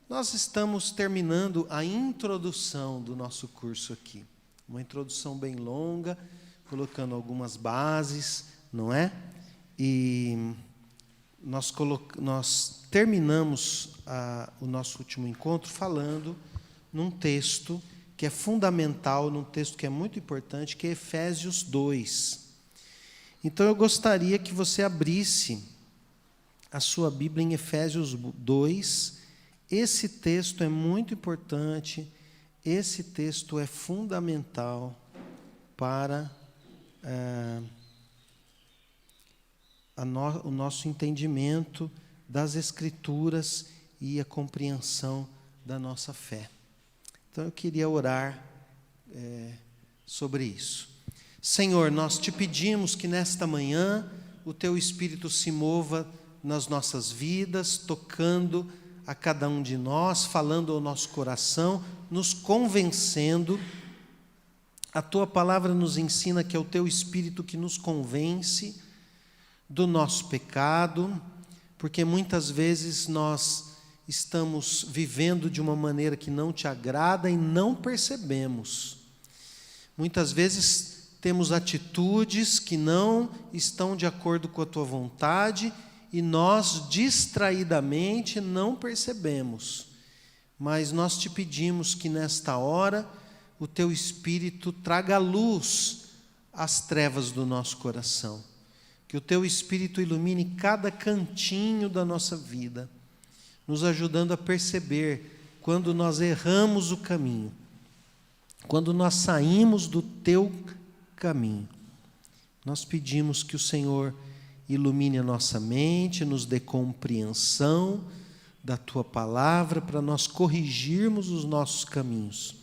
Nós estamos terminando a introdução do nosso curso aqui. Uma introdução bem longa, colocando algumas bases, não é? E nós terminamos o nosso último encontro falando num texto que é fundamental, num texto que é muito importante, que é Efésios 2. Então, eu gostaria que você abrisse a sua Bíblia em Efésios 2. Esse texto é muito importante, esse texto é fundamental para o nosso entendimento das Escrituras e a compreensão da nossa fé. Então, eu queria orar sobre isso. Senhor, nós te pedimos que nesta manhã o Teu Espírito se mova nas nossas vidas, tocando a cada um de nós, falando ao nosso coração, nos convencendo. A Tua palavra nos ensina que é o Teu Espírito que nos convence do nosso pecado, porque muitas vezes nós estamos vivendo de uma maneira que não Te agrada e não percebemos. Muitas vezes temos atitudes que não estão de acordo com a Tua vontade e nós distraidamente não percebemos. Mas nós Te pedimos que nesta hora o Teu Espírito traga luz às trevas do nosso coração. Que o Teu Espírito ilumine cada cantinho da nossa vida, nos ajudando a perceber quando nós erramos o caminho, quando nós saímos do Teu caminho. Nós pedimos que o Senhor ilumine a nossa mente, nos dê compreensão da Tua palavra para nós corrigirmos os nossos caminhos.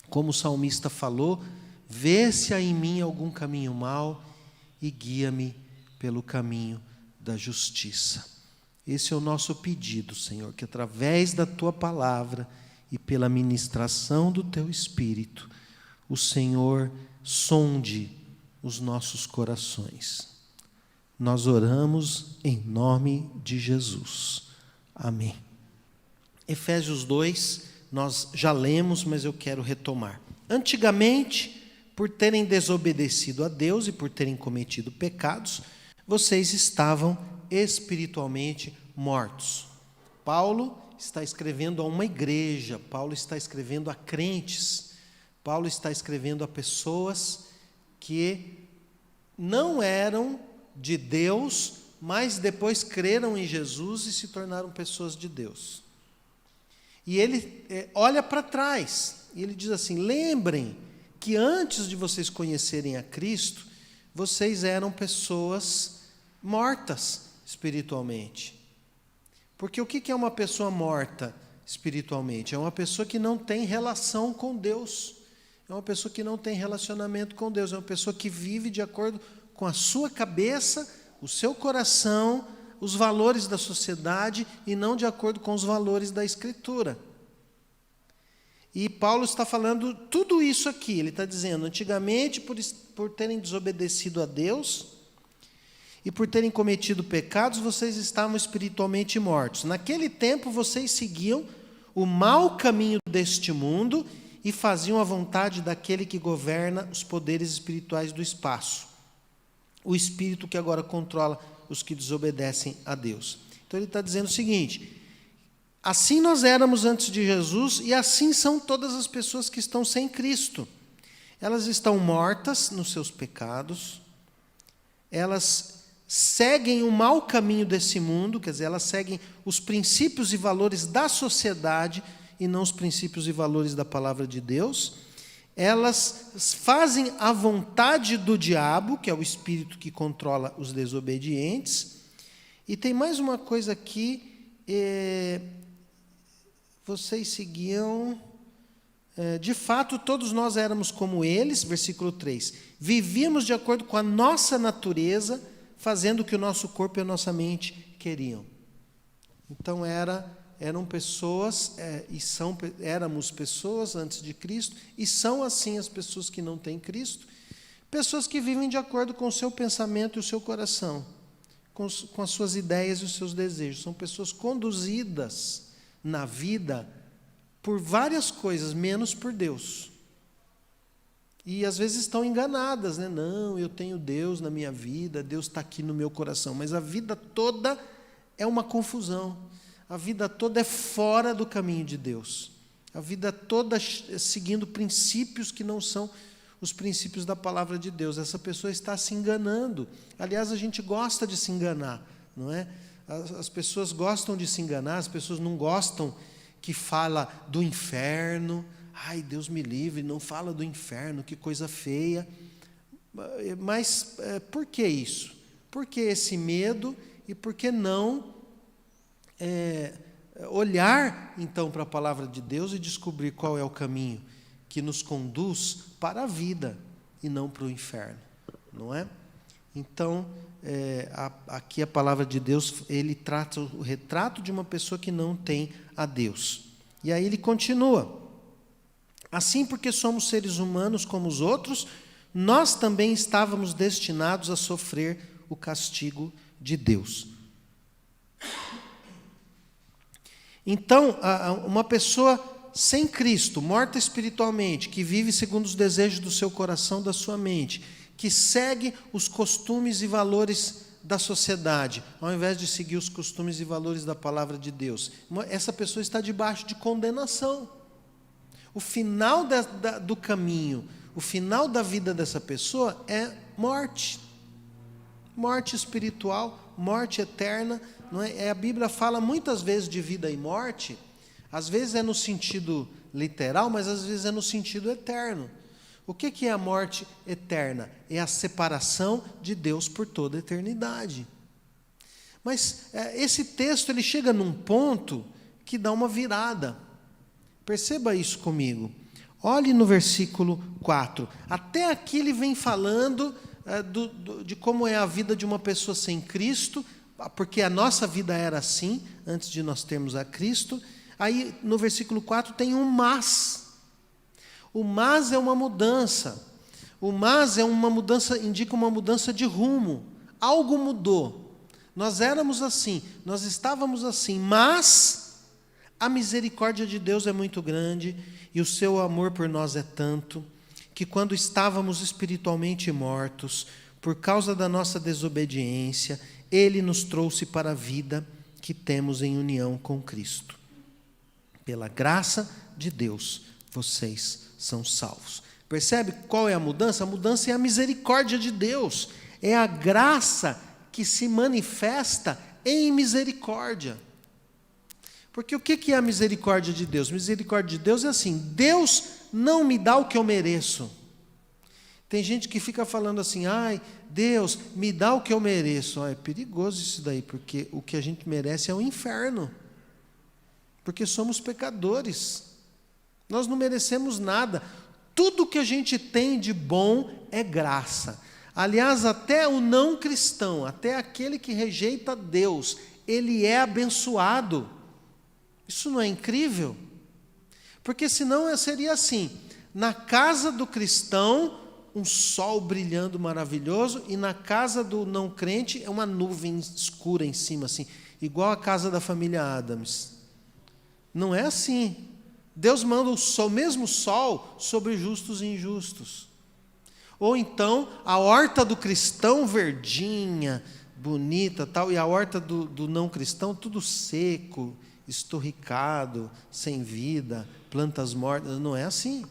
Como o salmista falou, vê se há em mim algum caminho mau e guia-me pelo caminho da justiça. Esse é o nosso pedido, Senhor, que através da Tua palavra e pela ministração do Teu Espírito, o Senhor sonde os nossos corações. Nós oramos em nome de Jesus. Amém. Efésios 2, nós já lemos, mas eu quero retomar. Antigamente, por terem desobedecido a Deus e por terem cometido pecados, vocês estavam espiritualmente mortos. Paulo está escrevendo a uma igreja, Paulo está escrevendo a crentes, Paulo está escrevendo a pessoas que não eram de Deus, mas depois creram em Jesus e se tornaram pessoas de Deus. E ele olha para trás, e ele diz assim: lembrem que antes de vocês conhecerem a Cristo, vocês eram pessoas mortas espiritualmente. Porque o que é uma pessoa morta espiritualmente? É uma pessoa que não tem relação com Deus, é uma pessoa que não tem relacionamento com Deus, é uma pessoa que vive de acordo com a sua cabeça, o seu coração, os valores da sociedade e não de acordo com os valores da Escritura. E Paulo está falando tudo isso aqui. Ele está dizendo, antigamente, por terem desobedecido a Deus e por terem cometido pecados, vocês estavam espiritualmente mortos. Naquele tempo, vocês seguiam o mau caminho deste mundo e faziam a vontade daquele que governa os poderes espirituais do espaço. O espírito que agora controla os que desobedecem a Deus. Então ele está dizendo o seguinte: assim nós éramos antes de Jesus e assim são todas as pessoas que estão sem Cristo. Elas estão mortas nos seus pecados, elas seguem o mau caminho desse mundo, quer dizer, elas seguem os princípios e valores da sociedade e não os princípios e valores da palavra de Deus. Elas fazem a vontade do diabo, que é o espírito que controla os desobedientes. E tem mais uma coisa aqui, vocês seguiam, de fato todos nós éramos como eles, versículo 3, vivíamos de acordo com a nossa natureza, fazendo o que o nosso corpo e a nossa mente queriam. Então eram pessoas, éramos pessoas antes de Cristo, e são assim as pessoas que não têm Cristo, pessoas que vivem de acordo com o seu pensamento e o seu coração, com as suas ideias e os seus desejos, são pessoas conduzidas na vida por várias coisas, menos por Deus. E às vezes estão enganadas, né? Não, eu tenho Deus na minha vida, Deus está aqui no meu coração. Mas a vida toda é uma confusão. A vida toda é fora do caminho de Deus. A vida toda seguindo princípios que não são os princípios da palavra de Deus. Essa pessoa está se enganando. Aliás, a gente gosta de se enganar, não é? As pessoas gostam de se enganar, as pessoas não gostam que fala do inferno. Ai, Deus me livre, não fala do inferno, que coisa feia. Mas por que isso? Por que esse medo e por que não olhar então para a palavra de Deus e descobrir qual é o caminho que nos conduz para a vida e não para o inferno, não é? Então, aqui a palavra de Deus, ele trata o retrato de uma pessoa que não tem a Deus. E aí ele continua: assim, porque somos seres humanos como os outros, nós também estávamos destinados a sofrer o castigo de Deus. Então, uma pessoa sem Cristo, morta espiritualmente, que vive segundo os desejos do seu coração, da sua mente, que segue os costumes e valores da sociedade, ao invés de seguir os costumes e valores da palavra de Deus, essa pessoa está debaixo de condenação. O final do caminho, o final da vida dessa pessoa é morte. Morte espiritual, morte eterna. Não é? A Bíblia fala muitas vezes de vida e morte, às vezes é no sentido literal, mas às vezes é no sentido eterno. O que é a morte eterna? É a separação de Deus por toda a eternidade. Mas esse texto ele chega num ponto que dá uma virada. Perceba isso comigo. Olhe no versículo 4. Até aqui ele vem falando de como é a vida de uma pessoa sem Cristo, porque a nossa vida era assim, antes de nós termos a Cristo. Aí no versículo 4 tem um mas. O mas é uma mudança. O mas é uma mudança, indica uma mudança de rumo. Algo mudou. Nós éramos assim, nós estávamos assim, mas a misericórdia de Deus é muito grande e o seu amor por nós é tanto que quando estávamos espiritualmente mortos, por causa da nossa desobediência, Ele nos trouxe para a vida que temos em união com Cristo. Pela graça de Deus, vocês são salvos. Percebe qual é a mudança? A mudança é a misericórdia de Deus. É a graça que se manifesta em misericórdia. Porque o que é a misericórdia de Deus? Misericórdia de Deus é assim: Deus não me dá o que eu mereço. Tem gente que fica falando assim: ai, Deus, me dá o que eu mereço. É perigoso isso daí, porque o que a gente merece é o inferno. Porque somos pecadores. Nós não merecemos nada. Tudo que a gente tem de bom é graça. Aliás, até o não cristão, até aquele que rejeita Deus, ele é abençoado. Isso não é incrível? Porque senão seria assim: na casa do cristão, um sol brilhando maravilhoso, e na casa do não crente é uma nuvem escura em cima, assim, igual a casa da família Adams. Não é assim. Deus manda o mesmo sol sobre justos e injustos. Ou então, a horta do cristão verdinha, bonita, tal, e a horta do não cristão tudo seco, esturricado, sem vida, plantas mortas. Não é assim.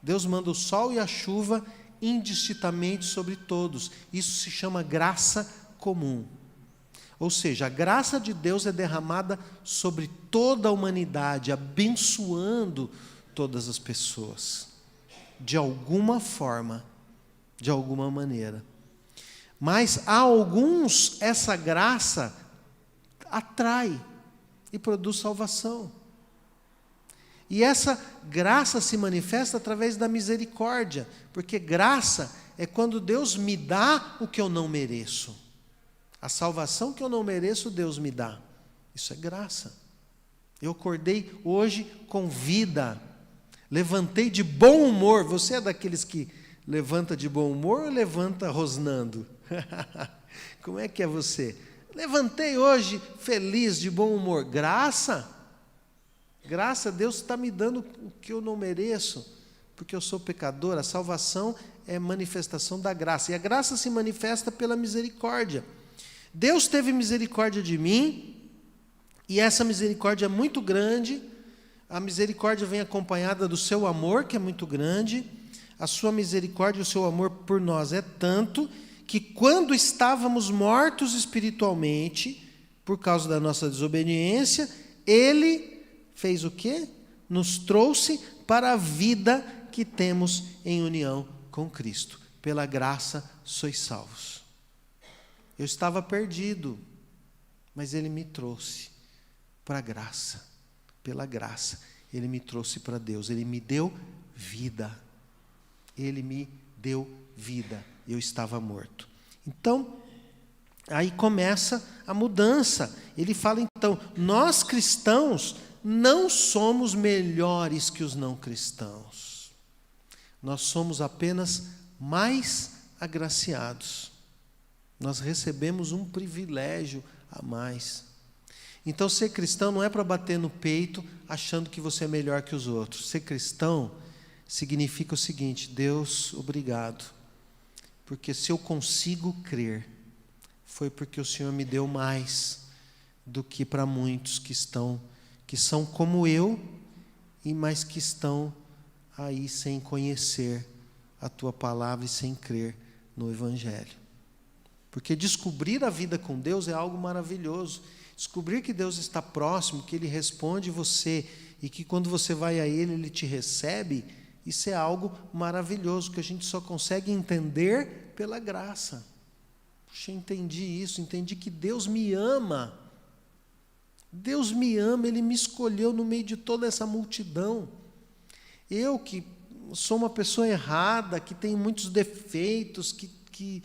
Deus manda o sol e a chuva indistintamente sobre todos. Isso se chama graça comum. Ou seja, a graça de Deus é derramada sobre toda a humanidade, abençoando todas as pessoas, de alguma forma, de alguma maneira. Mas a alguns essa graça atrai e produz salvação. E essa graça se manifesta através da misericórdia, porque graça é quando Deus me dá o que eu não mereço. A salvação que eu não mereço, Deus me dá. Isso é graça. Eu acordei hoje com vida, levantei de bom humor. Você é daqueles que levanta de bom humor ou levanta rosnando? Como é que é você? Levantei hoje feliz, de bom humor. Graça. Graça, Deus está me dando o que eu não mereço, porque eu sou pecador. A salvação é manifestação da graça, e a graça se manifesta pela misericórdia. Deus teve misericórdia de mim, e essa misericórdia é muito grande. A misericórdia vem acompanhada do seu amor, que é muito grande. A sua misericórdia e o seu amor por nós é tanto que, quando estávamos mortos espiritualmente, por causa da nossa desobediência, Ele fez o quê? Nos trouxe para a vida que temos em união com Cristo. Pela graça sois salvos. Eu estava perdido, mas Ele me trouxe para a graça. Pela graça, Ele me trouxe para Deus. Ele me deu vida. Ele me deu vida. Eu estava morto. Então, aí começa a mudança. Ele fala, então, nós cristãos não somos melhores que os não cristãos. Nós somos apenas mais agraciados. Nós recebemos um privilégio a mais. Então, ser cristão não é para bater no peito achando que você é melhor que os outros. Ser cristão significa o seguinte: Deus, obrigado, porque se eu consigo crer, foi porque o Senhor me deu mais do que para muitos que são como eu, mas que estão aí sem conhecer a Tua palavra e sem crer no Evangelho. Porque descobrir a vida com Deus é algo maravilhoso. Descobrir que Deus está próximo, que Ele responde você, e que quando você vai a Ele, Ele te recebe, isso é algo maravilhoso, que a gente só consegue entender pela graça. Puxa, entendi isso, entendi que Deus me ama. Deus me ama, Ele me escolheu no meio de toda essa multidão. Eu que sou uma pessoa errada, que tenho muitos defeitos, que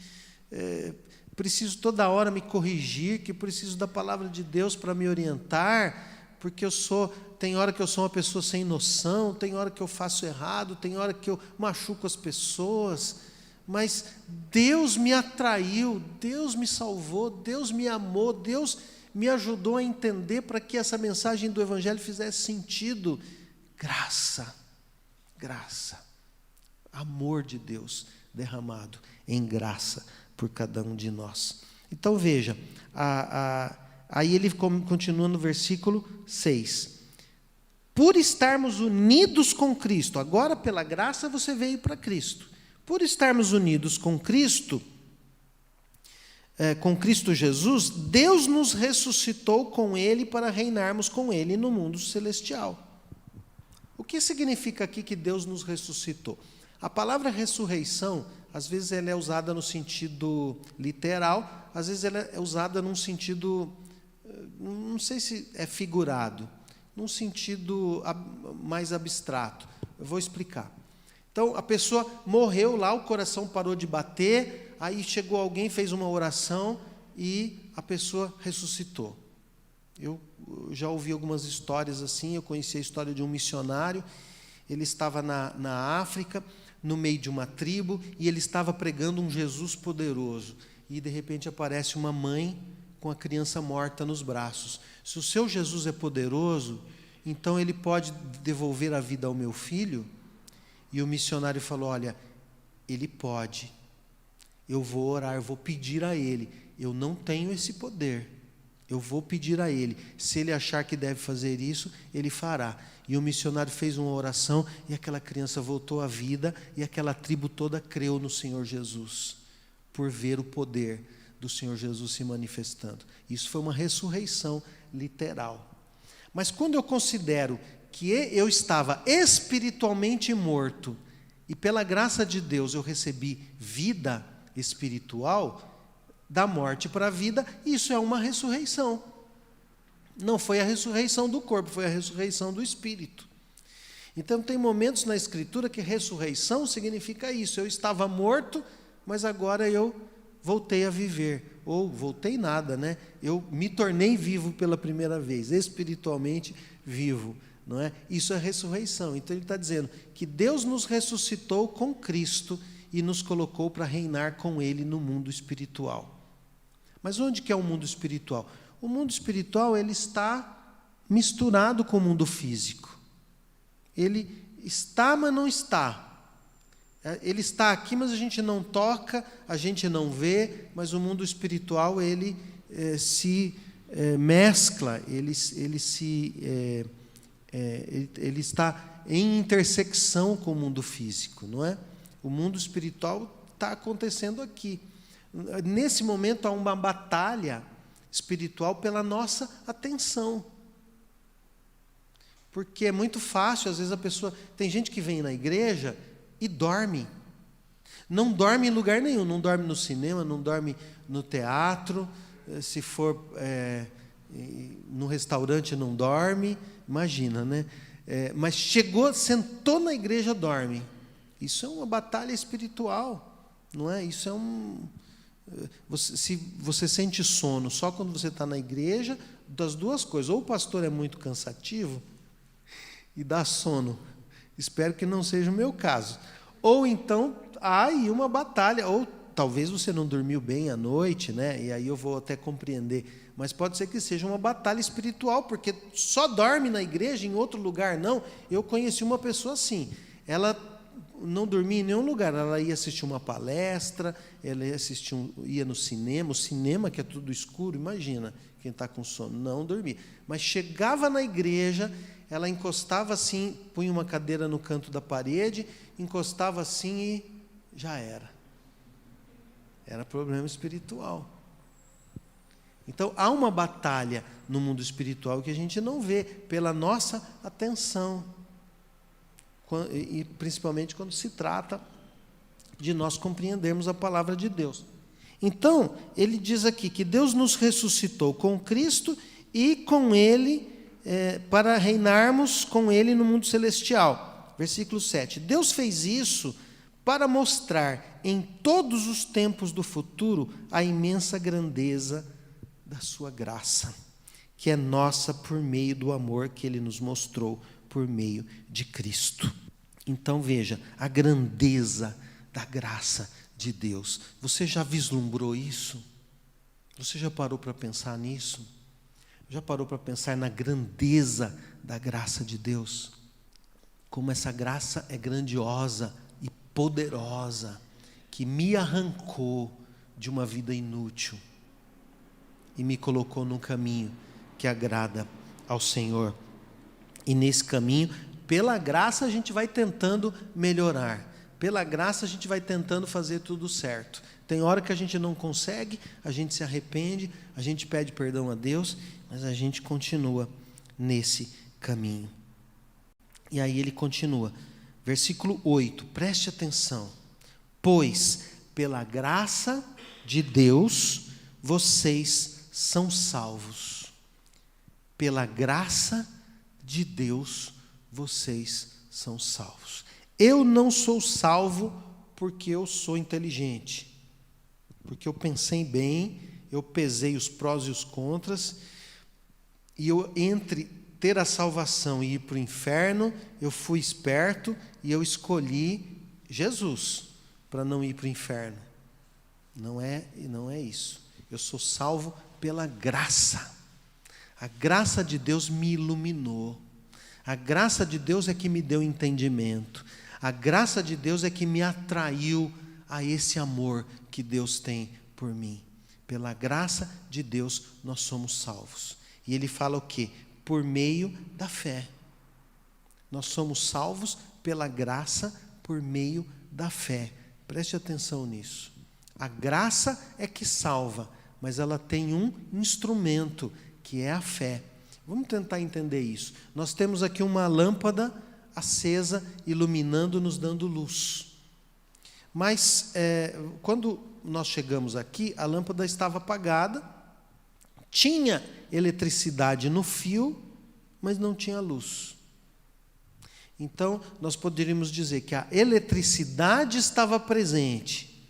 preciso toda hora me corrigir, que preciso da palavra de Deus para me orientar, porque tem hora que eu sou uma pessoa sem noção, tem hora que eu faço errado, tem hora que eu machuco as pessoas, mas Deus me atraiu, Deus me salvou, Deus me amou, Deus me ajudou a entender para que essa mensagem do Evangelho fizesse sentido. Graça, graça, amor de Deus derramado em graça por cada um de nós. Então veja, aí ele continua no versículo 6. Por estarmos unidos com Cristo, agora pela graça você veio para Cristo. Por estarmos unidos com Cristo Jesus, Deus nos ressuscitou com Ele para reinarmos com Ele no mundo celestial. O que significa aqui que Deus nos ressuscitou? A palavra ressurreição, às vezes ela é usada no sentido literal, às vezes ela é usada num sentido, não sei se é figurado, num sentido mais abstrato. Eu vou explicar. Então, a pessoa morreu lá, o coração parou de bater, aí chegou alguém, fez uma oração e a pessoa ressuscitou. Eu já ouvi algumas histórias assim, eu conheci a história de um missionário, ele estava na África, no meio de uma tribo, e ele estava pregando um Jesus poderoso. E, de repente, aparece uma mãe com a criança morta nos braços. Se o seu Jesus é poderoso, então Ele pode devolver a vida ao meu filho? E o missionário falou, olha, Ele pode. Eu vou orar, eu vou pedir a Ele. Eu não tenho esse poder. Eu vou pedir a Ele. Se Ele achar que deve fazer isso, Ele fará. E o missionário fez uma oração e aquela criança voltou à vida e aquela tribo toda creu no Senhor Jesus, por ver o poder do Senhor Jesus se manifestando. Isso foi uma ressurreição literal. Mas quando eu considero que eu estava espiritualmente morto e pela graça de Deus eu recebi vida espiritual, da morte para a vida, isso é uma ressurreição. Não foi a ressurreição do corpo, foi a ressurreição do espírito. Então tem momentos na Escritura que ressurreição significa isso. Eu estava morto, mas agora eu voltei a viver. Ou voltei nada, né? Eu me tornei vivo pela primeira vez, espiritualmente vivo, não é? Isso é ressurreição. Então ele está dizendo que Deus nos ressuscitou com Cristo e nos colocou para reinar com Ele no mundo espiritual. Mas onde que é o mundo espiritual? O mundo espiritual, ele está misturado com o mundo físico. Ele está, mas não está. Ele está aqui, mas a gente não toca, a gente não vê, mas o mundo espiritual, ele se mescla, ele está em intersecção com o mundo físico, não é? O mundo espiritual está acontecendo aqui. Nesse momento há uma batalha espiritual pela nossa atenção. Porque é muito fácil, às vezes a pessoa... Tem gente que vem na igreja e dorme. Não dorme em lugar nenhum, não dorme no cinema, não dorme no teatro, se for no restaurante não dorme, imagina, né? Mas chegou, sentou na igreja, dorme. Isso é uma batalha espiritual, não é? Isso é se você sente sono só quando você está na igreja, das duas coisas, ou o pastor é muito cansativo e dá sono, espero que não seja o meu caso, ou então há aí uma batalha, ou talvez você não dormiu bem à noite, né? E aí eu vou até compreender, mas pode ser que seja uma batalha espiritual, porque só dorme na igreja, em outro lugar não. Eu conheci uma pessoa assim, ela não dormia em nenhum lugar, ela ia assistir uma palestra, ela ia no cinema, o cinema que é tudo escuro, imagina, quem está com sono, não dormia. Mas chegava na igreja, ela encostava assim, punha uma cadeira no canto da parede, encostava assim e já era. Era problema espiritual. Então, há uma batalha no mundo espiritual que a gente não vê pela nossa atenção. E principalmente quando se trata de nós compreendermos a palavra de Deus. Então, ele diz aqui que Deus nos ressuscitou com Cristo e com Ele, para reinarmos com Ele no mundo celestial. Versículo 7. Deus fez isso para mostrar em todos os tempos do futuro a imensa grandeza da sua graça, que é nossa por meio do amor que Ele nos mostrou por meio de Cristo. Então veja, a grandeza da graça de Deus. Você já vislumbrou isso? Você já parou para pensar nisso? Já parou para pensar na grandeza da graça de Deus? Como essa graça é grandiosa e poderosa, que me arrancou de uma vida inútil e me colocou num caminho que agrada ao Senhor. E nesse caminho, pela graça a gente vai tentando melhorar. Pela graça a gente vai tentando fazer tudo certo. Tem hora que a gente não consegue, a gente se arrepende, a gente pede perdão a Deus, mas a gente continua nesse caminho. E aí ele continua, versículo 8, preste atenção. Pois, pela graça de Deus, vocês são salvos. Pela graça de Deus, vocês são salvos. Eu não sou salvo porque eu sou inteligente, porque eu pensei bem, eu pesei os prós e os contras, e eu, entre ter a salvação e ir para o inferno, eu fui esperto e eu escolhi Jesus para não ir para o inferno. Não é isso. Eu sou salvo pela graça. A graça de Deus me iluminou. A graça de Deus é que me deu entendimento. A graça de Deus é que me atraiu a esse amor que Deus tem por mim. Pela graça de Deus nós somos salvos. E ele fala o quê? Por meio da fé. Nós somos salvos pela graça por meio da fé. Preste atenção nisso. A graça é que salva, mas ela tem um instrumento, que é a fé. Vamos tentar entender isso. Nós temos aqui uma lâmpada acesa, iluminando, nos dando luz. Mas, quando nós chegamos aqui, a lâmpada estava apagada, tinha eletricidade no fio, mas não tinha luz. Então, nós poderíamos dizer que a eletricidade estava presente,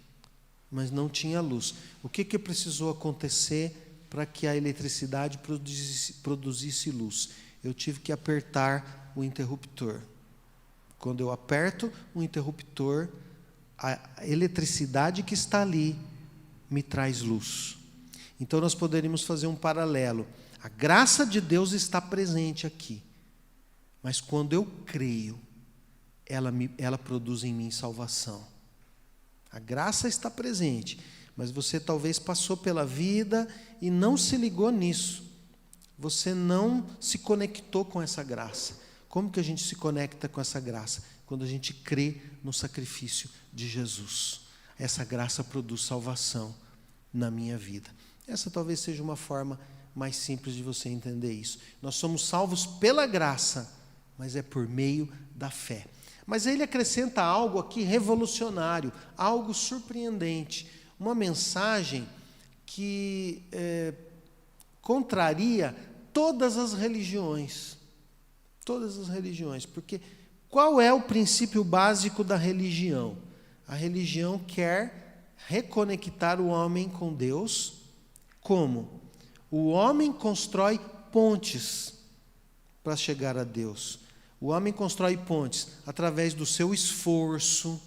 mas não tinha luz. O que precisou acontecer para que a eletricidade produzisse luz? Eu tive que apertar o interruptor. Quando eu aperto o interruptor, a eletricidade que está ali me traz luz. Então nós poderíamos fazer um paralelo. A graça de Deus está presente aqui. Mas quando eu creio, ela produz em mim salvação. A graça está presente, mas você talvez passou pela vida e não se ligou nisso. Você não se conectou com essa graça. Como que a gente se conecta com essa graça? Quando a gente crê no sacrifício de Jesus. Essa graça produz salvação na minha vida. Essa talvez seja uma forma mais simples de você entender isso. Nós somos salvos pela graça, mas é por meio da fé. Mas ele acrescenta algo aqui revolucionário, algo surpreendente, uma mensagem que contraria todas as religiões. Todas as religiões, porque qual é o princípio básico da religião? A religião quer reconectar o homem com Deus. Como? O homem constrói pontes para chegar a Deus. O homem constrói pontes através do seu esforço,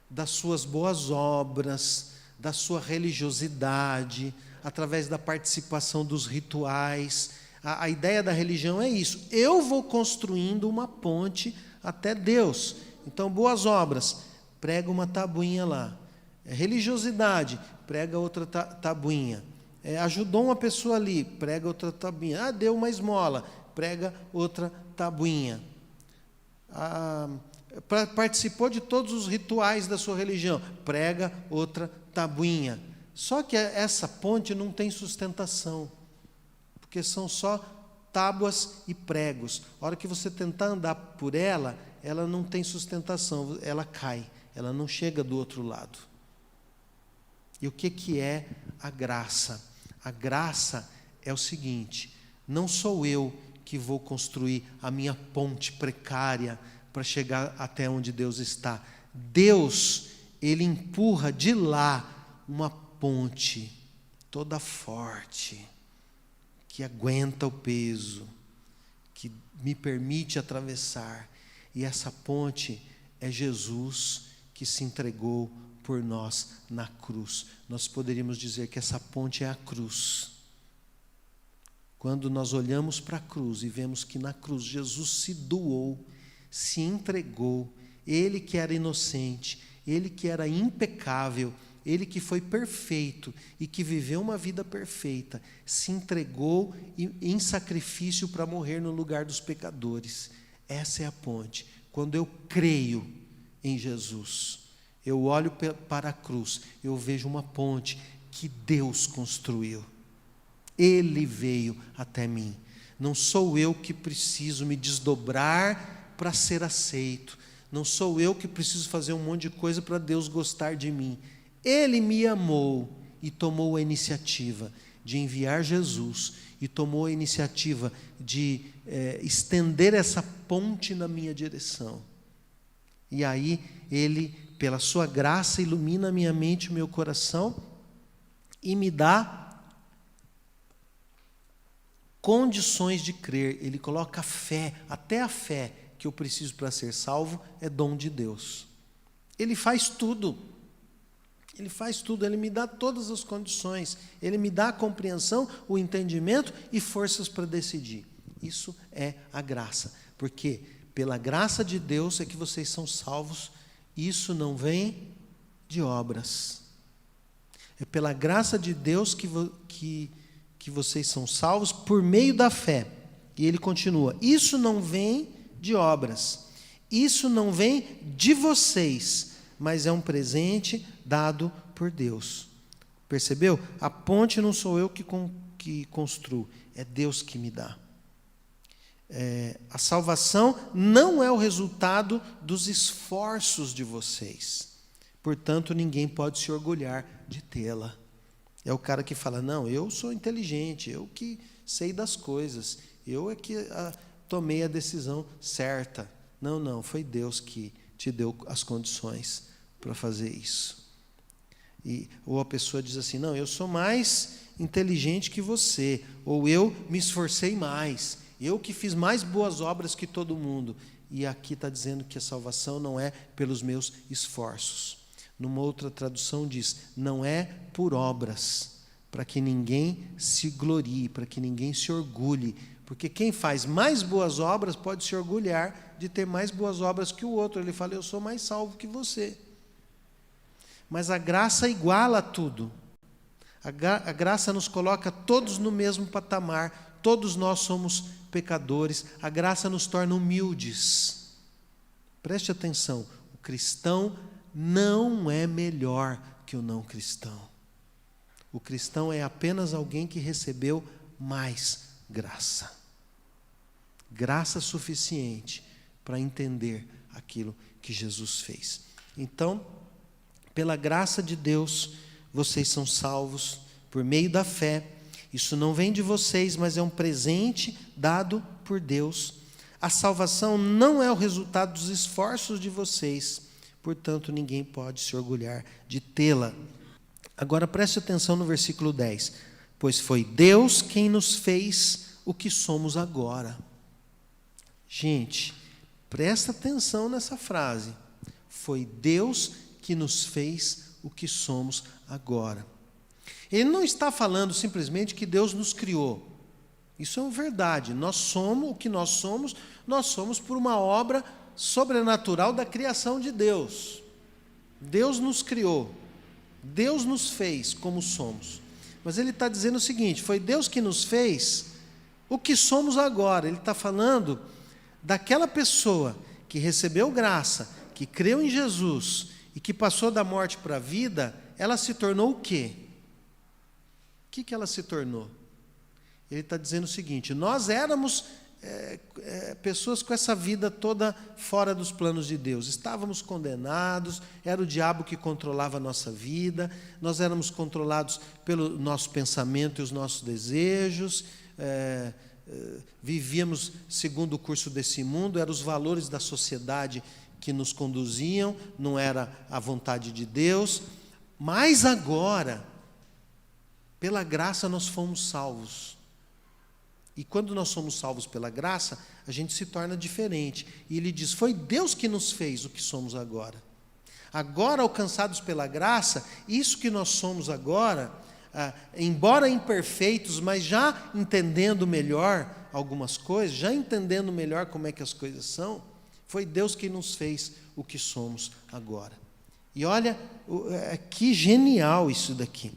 das suas boas obras, da sua religiosidade, através da participação dos rituais. A ideia da religião é isso. Eu vou construindo uma ponte até Deus. Então, boas obras, prega uma tabuinha lá. Religiosidade, prega outra tabuinha. Ajudou uma pessoa ali, prega outra tabuinha. Deu uma esmola, prega outra tabuinha. Participou de todos os rituais da sua religião, prega outra tabuinha. Só que essa ponte não tem sustentação, porque são só tábuas e pregos. A hora que você tentar andar por ela, ela não tem sustentação, ela cai, ela não chega do outro lado. E o que é a graça? A graça é o seguinte: não sou eu que vou construir a minha ponte precária para chegar até onde Deus está. Deus, Ele empurra de lá uma ponte toda forte, que aguenta o peso, que me permite atravessar. E essa ponte é Jesus que se entregou por nós na cruz. Nós poderíamos dizer que essa ponte é a cruz. Quando nós olhamos para a cruz e vemos que na cruz Jesus se doou, se entregou, Ele que era inocente, Ele que era impecável, Ele que foi perfeito e que viveu uma vida perfeita, se entregou em sacrifício para morrer no lugar dos pecadores. Essa é a ponte. Quando eu creio em Jesus, eu olho para a cruz, eu vejo uma ponte que Deus construiu. Ele veio até mim. Não sou eu que preciso me desdobrar para ser aceito. Não sou eu que preciso fazer um monte de coisa para Deus gostar de mim. Ele me amou e tomou a iniciativa de enviar Jesus e tomou a iniciativa de estender essa ponte na minha direção. E aí Ele, pela sua graça, ilumina a minha mente e o meu coração e me dá condições de crer. Ele coloca fé, até a fé que eu preciso para ser salvo é dom de Deus. Ele faz tudo. Ele faz tudo, Ele me dá todas as condições, Ele me dá a compreensão, o entendimento e forças para decidir. Isso é a graça, porque pela graça de Deus é que vocês são salvos, isso não vem de obras. É pela graça de Deus que vocês são salvos por meio da fé. E ele continua, isso não vem de obras, isso não vem de vocês, mas é um presente dado por Deus. Percebeu? A ponte não sou eu que construo, é Deus que me dá. A salvação não é o resultado dos esforços de vocês. Portanto, ninguém pode se orgulhar de tê-la. É o cara que fala, não, eu sou inteligente, eu que sei das coisas, eu é que tomei a decisão certa. Não, foi Deus que te deu as condições para fazer isso. Ou a pessoa diz assim, não, eu sou mais inteligente que você, ou eu me esforcei mais, eu que fiz mais boas obras que todo mundo. E aqui está dizendo que a salvação não é pelos meus esforços. Numa outra tradução diz, não é por obras, para que ninguém se glorie, para que ninguém se orgulhe, porque quem faz mais boas obras pode se orgulhar de ter mais boas obras que o outro. Ele fala: eu sou mais salvo que você. Mas a graça iguala tudo. A graça nos coloca todos no mesmo patamar. Todos nós somos pecadores. A graça nos torna humildes. Preste atenção: o cristão não é melhor que o não cristão. O cristão é apenas alguém que recebeu mais graça. Graça suficiente para entender aquilo que Jesus fez. Então, pela graça de Deus, vocês são salvos por meio da fé. Isso não vem de vocês, mas é um presente dado por Deus. A salvação não é o resultado dos esforços de vocês, portanto, ninguém pode se orgulhar de tê-la. Agora preste atenção no versículo 10. Pois foi Deus quem nos fez o que somos agora. Gente, presta atenção nessa frase. Foi Deus que nos fez o que somos agora. Ele não está falando simplesmente que Deus nos criou. Isso é uma verdade. Nós somos o que nós somos por uma obra sobrenatural da criação de Deus. Deus nos criou. Deus nos fez como somos. Mas ele está dizendo o seguinte: foi Deus que nos fez o que somos agora. Ele está falando daquela pessoa que recebeu graça, que creu em Jesus e que passou da morte para a vida. Ela se tornou o quê? O que ela se tornou? Ele está dizendo o seguinte: nós éramos pessoas com essa vida toda fora dos planos de Deus. Estávamos condenados, era o diabo que controlava a nossa vida, nós éramos controlados pelo nosso pensamento e os nossos desejos, vivíamos segundo o curso desse mundo, eram os valores da sociedade que nos conduziam, não era a vontade de Deus. Mas agora, pela graça, nós fomos salvos. E quando nós somos salvos pela graça, a gente se torna diferente. E ele diz: foi Deus que nos fez o que somos agora. Agora, alcançados pela graça, isso que nós somos agora, embora imperfeitos, mas já entendendo melhor algumas coisas, já entendendo melhor como é que as coisas são, foi Deus que nos fez o que somos agora. E olha, que genial isso daqui.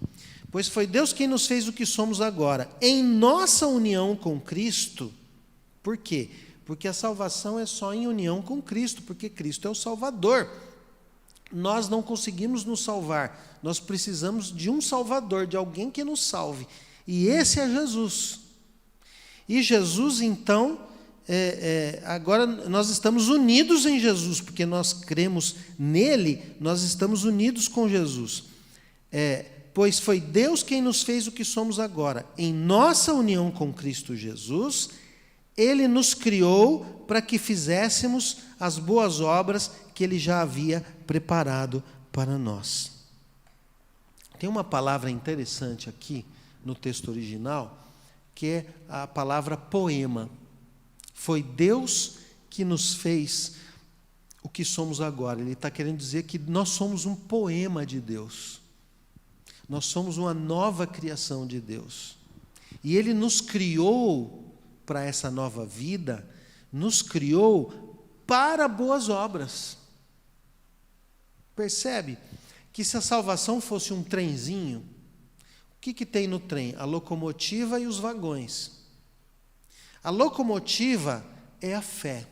Pois foi Deus quem nos fez o que somos agora, em nossa união com Cristo. Por quê? Porque a salvação é só em união com Cristo, porque Cristo é o Salvador. Nós não conseguimos nos salvar, nós precisamos de um Salvador, de alguém que nos salve. E esse é Jesus. E Jesus, então, agora nós estamos unidos em Jesus, porque nós cremos nele, nós estamos unidos com Jesus. Pois foi Deus quem nos fez o que somos agora. Em nossa união com Cristo Jesus, Ele nos criou para que fizéssemos as boas obras que Ele já havia preparado para nós. Tem uma palavra interessante aqui no texto original, que é a palavra poema. Foi Deus que nos fez o que somos agora. Ele está querendo dizer que nós somos um poema de Deus. Nós somos uma nova criação de Deus. E Ele nos criou para essa nova vida, nos criou para boas obras. Percebe que se a salvação fosse um trenzinho, o que tem no trem? A locomotiva e os vagões. A locomotiva é a fé.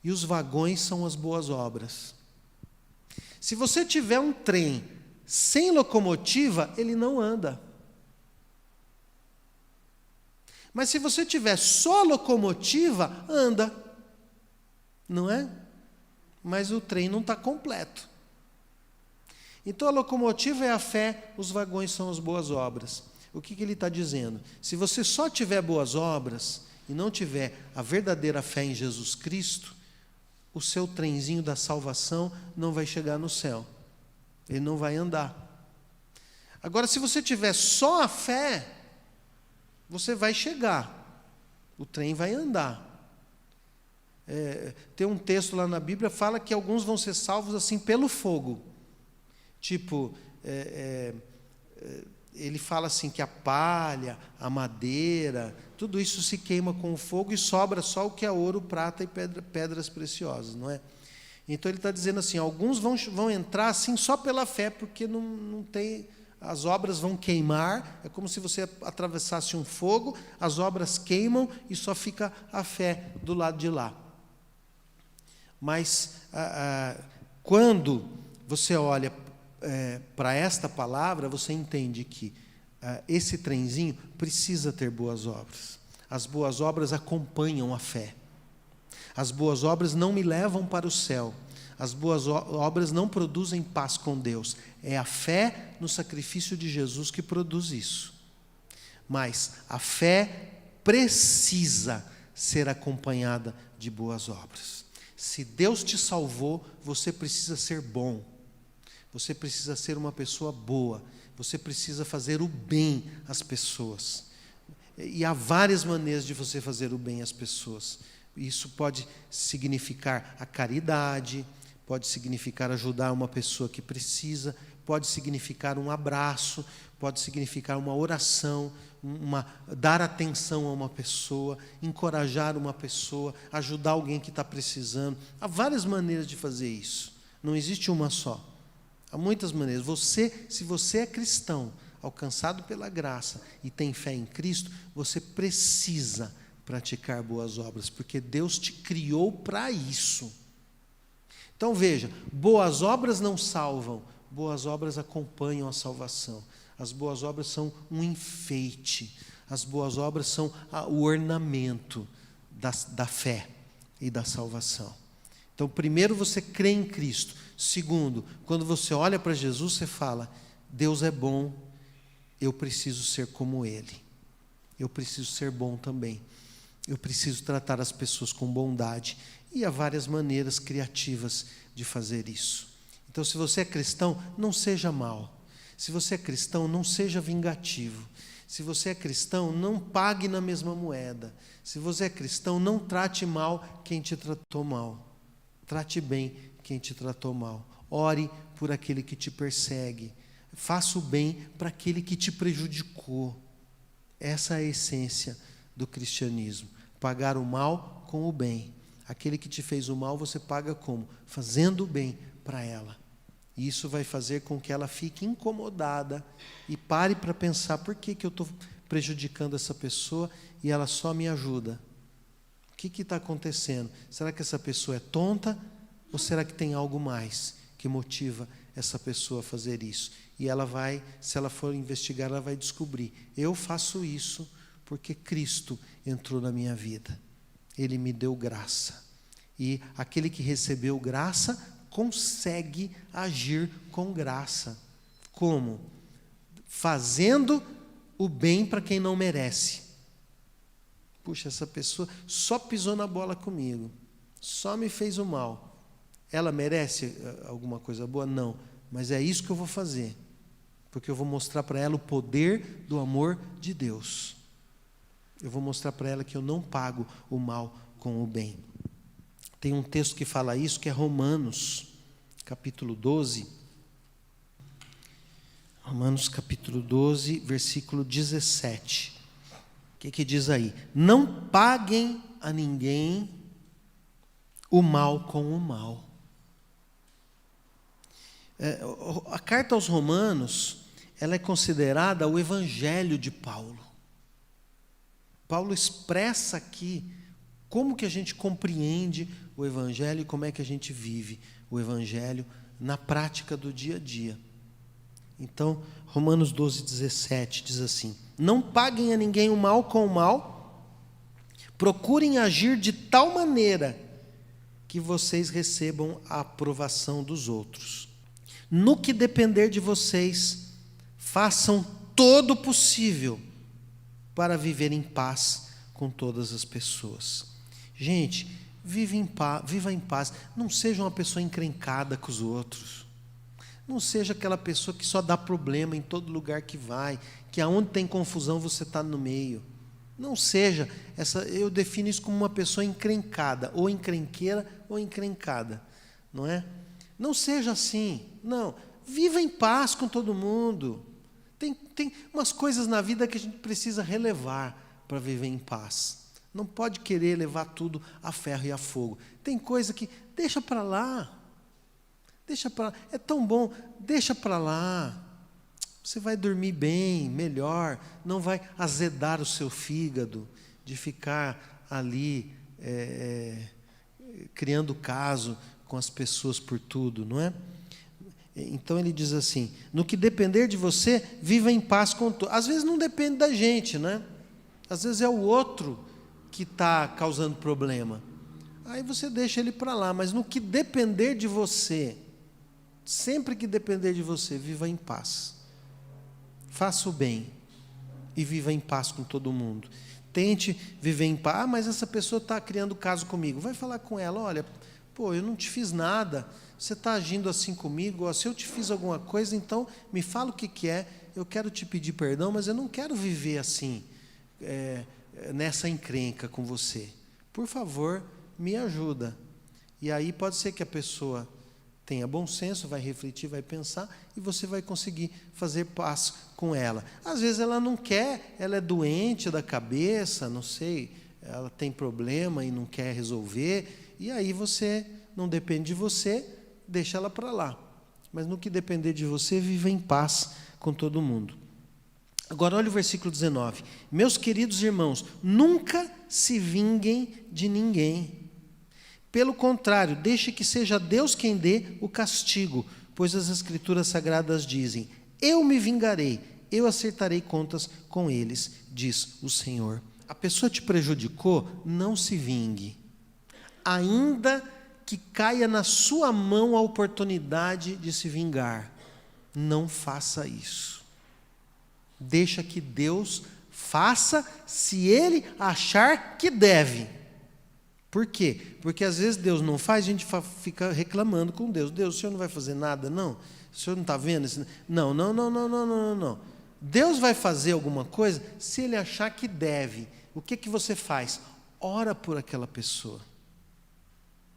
E os vagões são as boas obras. Se você tiver um trem sem locomotiva, ele não anda. Mas se você tiver só locomotiva, anda. Não é? Mas o trem não está completo. Então a locomotiva é a fé, os vagões são as boas obras. O que ele está dizendo? Se você só tiver boas obras e não tiver a verdadeira fé em Jesus Cristo, o seu trenzinho da salvação não vai chegar no céu. Ele não vai andar. Agora, se você tiver só a fé, você vai chegar. O trem vai andar. Tem um texto lá na Bíblia que fala que alguns vão ser salvos assim pelo fogo. Tipo, ele fala assim que a palha, a madeira, tudo isso se queima com o fogo e sobra só o que é ouro, prata e pedras preciosas, não é? Então ele está dizendo assim, alguns vão entrar assim só pela fé, porque não tem, as obras vão queimar, é como se você atravessasse um fogo, as obras queimam e só fica a fé do lado de lá. Mas quando você olha para esta palavra, você entende que esse trenzinho precisa ter boas obras. As boas obras acompanham a fé. As boas obras não me levam para o céu. As boas obras não produzem paz com Deus. É a fé no sacrifício de Jesus que produz isso. Mas a fé precisa ser acompanhada de boas obras. Se Deus te salvou, você precisa ser bom. Você precisa ser uma pessoa boa. Você precisa fazer o bem às pessoas. E há várias maneiras de você fazer o bem às pessoas. Isso pode significar a caridade, pode significar ajudar uma pessoa que precisa, pode significar um abraço, pode significar uma oração, dar atenção a uma pessoa, encorajar uma pessoa, ajudar alguém que está precisando. Há várias maneiras de fazer isso. Não existe uma só. Há muitas maneiras. Se você é cristão, alcançado pela graça e tem fé em Cristo, você precisa praticar boas obras, porque Deus te criou para isso. Então veja, boas obras não salvam, boas obras acompanham a salvação. As boas obras são um enfeite, as boas obras são o ornamento da fé e da salvação. Então, primeiro você crê em Cristo. Segundo, quando você olha para Jesus, você fala, Deus é bom, eu preciso ser como Ele. Eu preciso ser bom também. Eu preciso tratar as pessoas com bondade. E há várias maneiras criativas de fazer isso. Então, se você é cristão, não seja mau. Se você é cristão, não seja vingativo. Se você é cristão, não pague na mesma moeda. Se você é cristão, não trate mal quem te tratou mal. Trate bem quem te tratou mal. Ore por aquele que te persegue. Faça o bem para aquele que te prejudicou. Essa é a essência do cristianismo. Pagar o mal com o bem. Aquele que te fez o mal, você paga como? Fazendo o bem para ela. E isso vai fazer com que ela fique incomodada e pare para pensar, por que eu estou prejudicando essa pessoa e ela só me ajuda? O que está acontecendo? Será que essa pessoa é tonta ou será que tem algo mais que motiva essa pessoa a fazer isso? E ela vai, se ela for investigar, ela vai descobrir. Eu faço isso porque Cristo entrou na minha vida. Ele me deu graça. E aquele que recebeu graça consegue agir com graça. Como? Fazendo o bem para quem não merece. Puxa, essa pessoa só pisou na bola comigo. Só me fez o mal. Ela merece alguma coisa boa? Não. Mas é isso que eu vou fazer. Porque eu vou mostrar para ela o poder do amor de Deus. Eu vou mostrar para ela que eu não pago o mal com o bem. Tem um texto que fala isso, que é Romanos, capítulo 12. Romanos, capítulo 12, versículo 17. O que diz aí? Não paguem a ninguém o mal com o mal. A carta aos Romanos, ela é considerada o evangelho de Paulo. Paulo expressa aqui como que a gente compreende o evangelho e como é que a gente vive o evangelho na prática do dia a dia. Então, Romanos 12, 17 diz assim: não paguem a ninguém o mal com o mal, procurem agir de tal maneira que vocês recebam a aprovação dos outros. No que depender de vocês, façam todo o possível para viver em paz com todas as pessoas. Gente, viva em paz. Não seja uma pessoa encrencada com os outros. Não seja aquela pessoa que só dá problema em todo lugar que vai, que aonde tem confusão você está no meio. Não seja eu defino isso como uma pessoa encrencada, ou encrenqueira ou encrencada, não é? Não seja assim. Não, viva em paz com todo mundo. Tem umas coisas na vida que a gente precisa relevar para viver em paz. Não pode querer levar tudo a ferro e a fogo. Tem coisa que deixa para lá. Deixa para lá. É tão bom, deixa para lá. Você vai dormir bem, melhor. Não vai azedar o seu fígado de ficar ali criando caso com as pessoas por tudo, não é? Então ele diz assim: no que depender de você, viva em paz com todos. Às vezes não depende da gente, né? Às vezes é o outro que está causando problema. Aí você deixa ele para lá, mas no que depender de você, sempre que depender de você, viva em paz. Faça o bem e viva em paz com todo mundo. Tente viver em paz. Mas essa pessoa está criando caso comigo. Vai falar com ela: olha, eu não te fiz nada, você está agindo assim comigo, se eu te fiz alguma coisa, então me fala o que é, eu quero te pedir perdão, mas eu não quero viver assim, nessa encrenca com você. Por favor, me ajuda. E aí pode ser que a pessoa tenha bom senso, vai refletir, vai pensar, e você vai conseguir fazer paz com ela. Às vezes ela não quer, ela é doente da cabeça, não sei, ela tem problema e não quer resolver, e aí você, não depende de você, deixa ela para lá. Mas no que depender de você, viva em paz com todo mundo. Agora olha o versículo 19. Meus queridos irmãos, nunca se vinguem de ninguém. Pelo contrário, deixe que seja Deus quem dê o castigo, pois as Escrituras Sagradas dizem: eu me vingarei, eu acertarei contas com eles, diz o Senhor. A pessoa te prejudicou, não se vingue. Ainda que caia na sua mão a oportunidade de se vingar, não faça isso. Deixa que Deus faça, se Ele achar que deve. Por quê? Porque às vezes Deus não faz, a gente fica reclamando com Deus. Deus, o Senhor não vai fazer nada, não? O Senhor não está vendo? Não. Deus vai fazer alguma coisa se Ele achar que deve. O que você faz? Ora por aquela pessoa.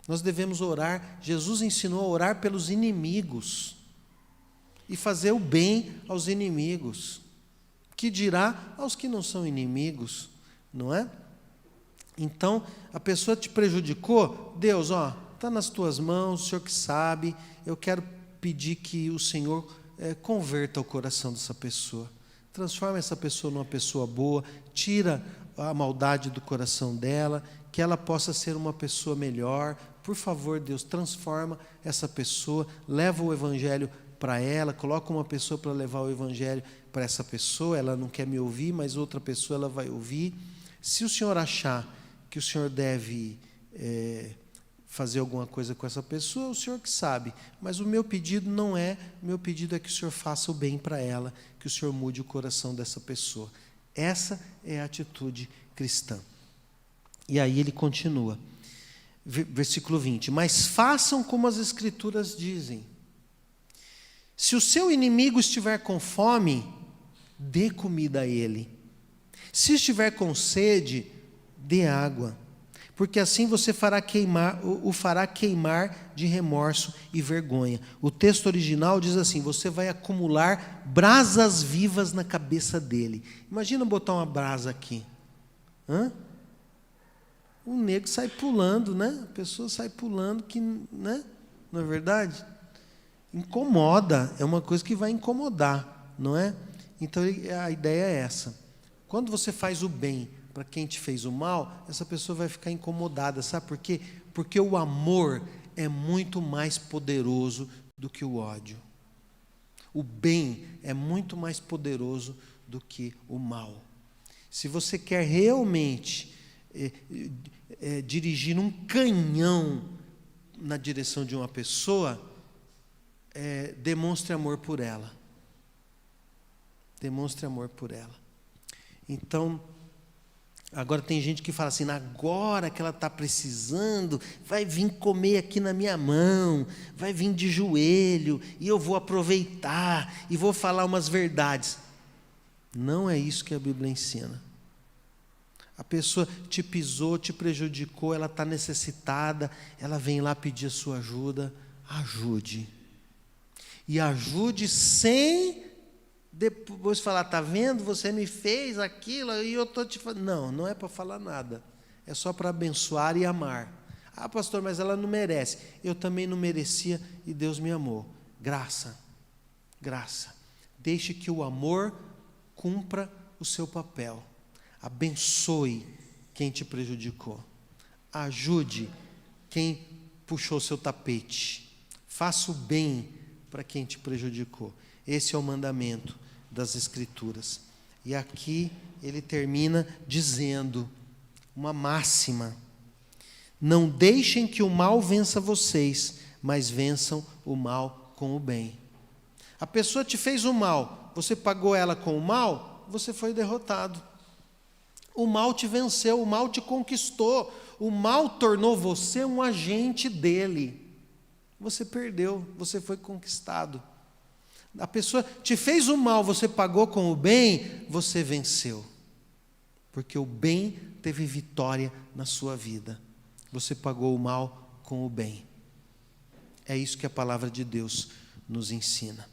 Nós devemos orar. Jesus ensinou a orar pelos inimigos e fazer o bem aos inimigos. Que dirá aos que não são inimigos, não é? Então, a pessoa te prejudicou, Deus, está nas tuas mãos, o Senhor que sabe, eu quero pedir que o Senhor converta o coração dessa pessoa, transforma essa pessoa numa pessoa boa, tira a maldade do coração dela, que ela possa ser uma pessoa melhor. Por favor, Deus, transforma essa pessoa, leva o Evangelho para ela, coloca uma pessoa para levar o Evangelho para essa pessoa. Ela não quer me ouvir, mas outra pessoa ela vai ouvir. Se o Senhor achar que o Senhor deve fazer alguma coisa com essa pessoa, o Senhor que sabe, mas o meu pedido é que o Senhor faça o bem para ela, que o Senhor mude o coração dessa pessoa. Essa é a atitude cristã. E aí ele continua, versículo 20: mas façam como as Escrituras dizem. Se o seu inimigo estiver com fome, dê comida a ele. Se estiver com sede, dê água, porque assim você o fará queimar de remorso e vergonha. O texto original diz assim: você vai acumular brasas vivas na cabeça dele. Imagina botar uma brasa aqui. O negro sai pulando, né? A pessoa sai pulando, né? Não é verdade? Incomoda, é uma coisa que vai incomodar, não é? Então a ideia é essa. Quando você faz o bem para quem te fez o mal, essa pessoa vai ficar incomodada. Sabe por quê? Porque o amor é muito mais poderoso do que o ódio. O bem é muito mais poderoso do que o mal. Se você quer realmente dirigir um canhão na direção de uma pessoa, demonstre amor por ela. Demonstre amor por ela. Então, agora tem gente que fala assim: agora que ela está precisando, vai vir comer aqui na minha mão, vai vir de joelho, e eu vou aproveitar, e vou falar umas verdades. Não é isso que a Bíblia ensina. A pessoa te pisou, te prejudicou, ela está necessitada, ela vem lá pedir a sua ajuda, ajude. E ajude sem depois falar, está vendo, você me fez aquilo, e eu estou te falando. Não, não é para falar nada. É só para abençoar e amar. Ah, pastor, mas ela não merece. Eu também não merecia e Deus me amou. Graça, graça. Deixe que o amor cumpra o seu papel. Abençoe quem te prejudicou. Ajude quem puxou seu tapete. Faça o bem para quem te prejudicou. Esse é o mandamento das Escrituras. E aqui ele termina dizendo uma máxima: não deixem que o mal vença vocês, mas vençam o mal com o bem. A pessoa te fez o mal, você pagou ela com o mal, você foi derrotado. O mal te venceu, o mal te conquistou, o mal tornou você um agente dele. Você perdeu, você foi conquistado. A pessoa te fez o mal, você pagou com o bem, você venceu. Porque o bem teve vitória na sua vida. Você pagou o mal com o bem. É isso que a palavra de Deus nos ensina.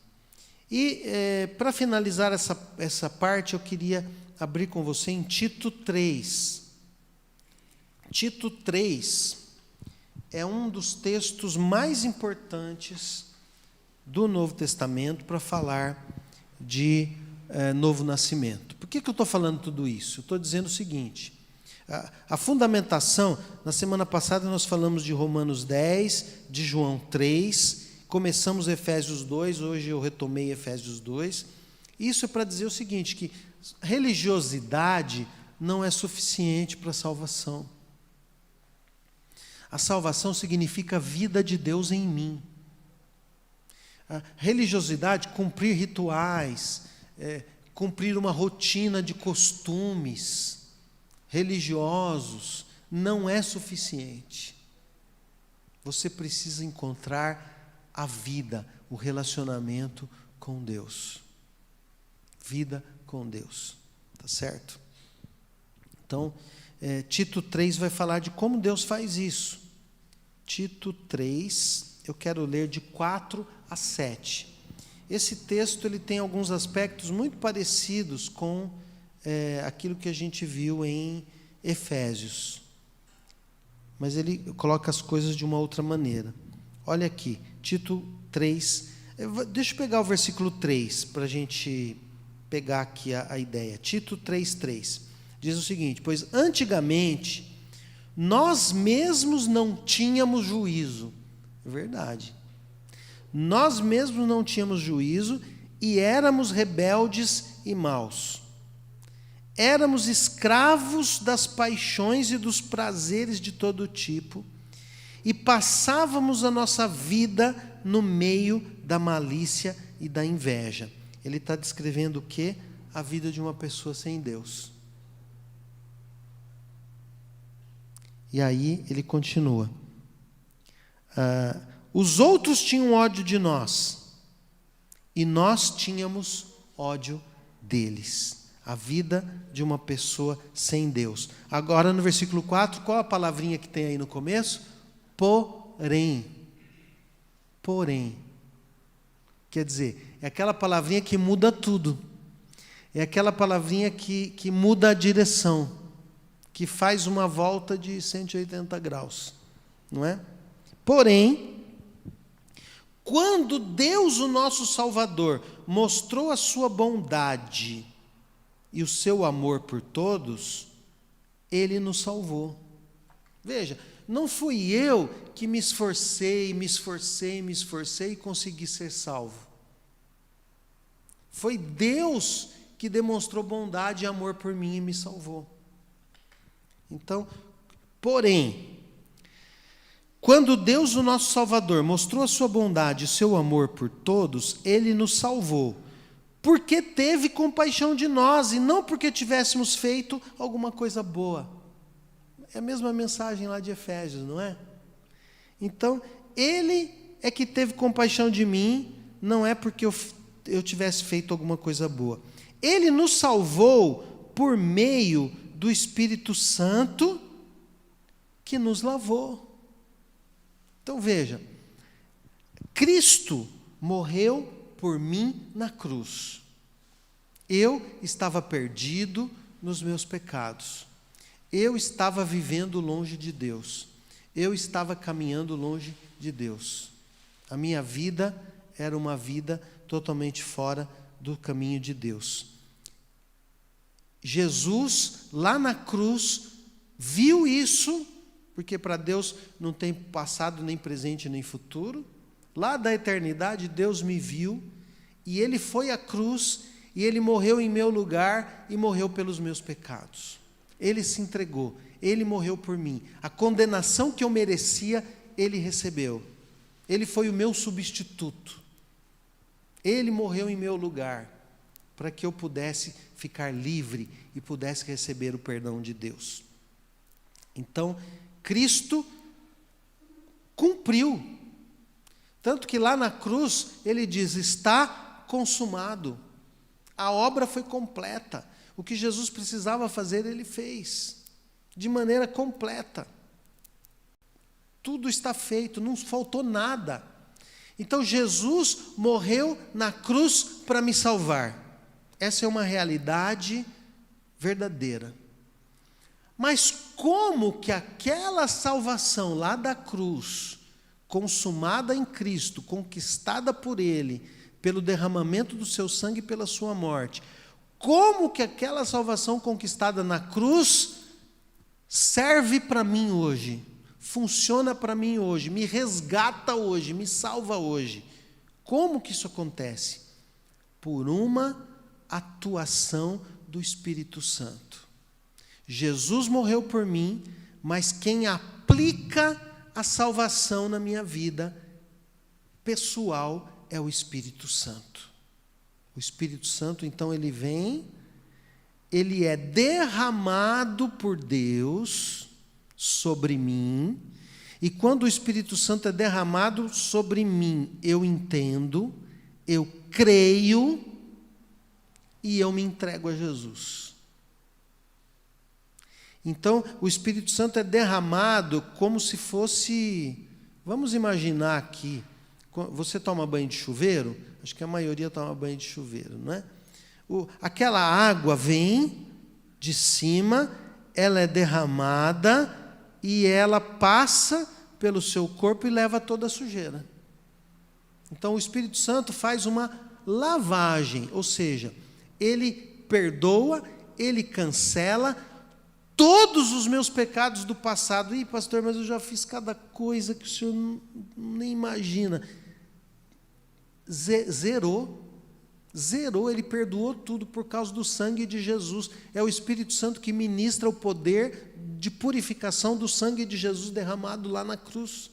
E para finalizar essa parte, eu queria abrir com você em Tito 3. Tito 3 é um dos textos mais importantes do Novo Testamento para falar de novo nascimento. Por que eu estou falando tudo isso? Eu estou dizendo o seguinte: a fundamentação, na semana passada nós falamos de Romanos 10, de João 3, começamos Efésios 2, hoje eu retomei Efésios 2. Isso é para dizer o seguinte, que religiosidade não é suficiente para a salvação. A salvação significa a vida de Deus em mim. A religiosidade, cumprir rituais, cumprir uma rotina de costumes religiosos, não é suficiente. Você precisa encontrar a vida, o relacionamento com Deus. Vida com Deus. Tá certo? Então, Tito 3 vai falar de como Deus faz isso. Tito 3, eu quero ler de 4 a 7. Esse texto ele tem alguns aspectos muito parecidos com aquilo que a gente viu em Efésios. Mas ele coloca as coisas de uma outra maneira. Olha aqui, Tito 3. Deixa eu pegar o versículo 3 para a gente pegar aqui a ideia. Tito 3:3 diz o seguinte: pois antigamente nós mesmos não tínhamos juízo. É verdade. Nós mesmos não tínhamos juízo e éramos rebeldes e maus. Éramos escravos das paixões e dos prazeres de todo tipo e passávamos a nossa vida no meio da malícia e da inveja. Ele está descrevendo o quê? A vida de uma pessoa sem Deus. E aí ele continua. Os outros tinham ódio de nós e nós tínhamos ódio deles. A vida de uma pessoa sem Deus. Agora no versículo 4, qual a palavrinha que tem aí no começo? Porém. Porém. Quer dizer, é aquela palavrinha que muda tudo. É aquela palavrinha que muda a direção. Que faz uma volta de 180 graus. Não é? Porém, quando Deus, o nosso Salvador, mostrou a sua bondade e o seu amor por todos, Ele nos salvou. Veja, não fui eu que me esforcei e consegui ser salvo. Foi Deus que demonstrou bondade e amor por mim e me salvou. Então, porém, quando Deus, o nosso Salvador, mostrou a sua bondade e o seu amor por todos, Ele nos salvou, porque teve compaixão de nós e não porque tivéssemos feito alguma coisa boa. É a mesma mensagem lá de Efésios, não é? Então, Ele é que teve compaixão de mim, não é porque eu tivesse feito alguma coisa boa. Ele nos salvou por meio do Espírito Santo que nos lavou. Então veja, Cristo morreu por mim na cruz. Eu estava perdido nos meus pecados. Eu estava vivendo longe de Deus. Eu estava caminhando longe de Deus. A minha vida era uma vida totalmente fora do caminho de Deus. Jesus, lá na cruz, viu isso, porque para Deus não tem passado, nem presente, nem futuro. Lá da eternidade, Deus me viu, e Ele foi à cruz, e Ele morreu em meu lugar, e morreu pelos meus pecados. Ele se entregou, Ele morreu por mim. A condenação que eu merecia, Ele recebeu. Ele foi o meu substituto. Ele morreu em meu lugar, para que eu pudesse ficar livre e pudesse receber o perdão de Deus. Então, Cristo cumpriu. Tanto que lá na cruz, ele diz, está consumado. A obra foi completa. O que Jesus precisava fazer, ele fez. De maneira completa. Tudo está feito, não faltou nada. Então, Jesus morreu na cruz para me salvar. Essa é uma realidade verdadeira. Mas como que aquela salvação lá da cruz, consumada em Cristo, conquistada por Ele, pelo derramamento do seu sangue e pela sua morte, como que aquela salvação conquistada na cruz serve para mim hoje, funciona para mim hoje, me resgata hoje, me salva hoje? Como que isso acontece? Por uma atuação do Espírito Santo. Jesus morreu por mim, mas quem aplica a salvação na minha vida pessoal é o Espírito Santo. O Espírito Santo, então, ele vem, ele é derramado por Deus sobre mim, e quando o Espírito Santo é derramado sobre mim, eu entendo, eu creio e eu me entrego a Jesus. Então, o Espírito Santo é derramado como se fosse, vamos imaginar aqui, você toma banho de chuveiro? Acho que a maioria toma banho de chuveiro, não é? Aquela água vem de cima, ela é derramada e ela passa pelo seu corpo e leva toda a sujeira. Então, o Espírito Santo faz uma lavagem, ou seja, ele perdoa, ele cancela todos os meus pecados do passado. Ih, pastor, mas eu já fiz cada coisa que o senhor nem imagina. Zerou, ele perdoou tudo por causa do sangue de Jesus. É o Espírito Santo que ministra o poder de purificação do sangue de Jesus derramado lá na cruz.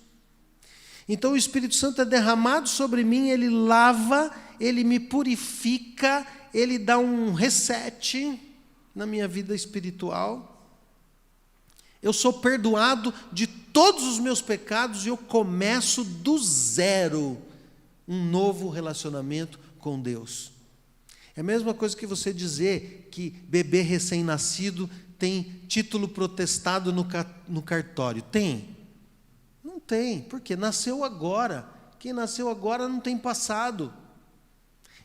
Então o Espírito Santo é derramado sobre mim, ele lava, ele me purifica, ele dá um reset na minha vida espiritual. Eu sou perdoado de todos os meus pecados e eu começo do zero um novo relacionamento com Deus. É a mesma coisa que você dizer que bebê recém-nascido tem título protestado no cartório. Tem? Não tem, porque nasceu agora. Quem nasceu agora não tem passado.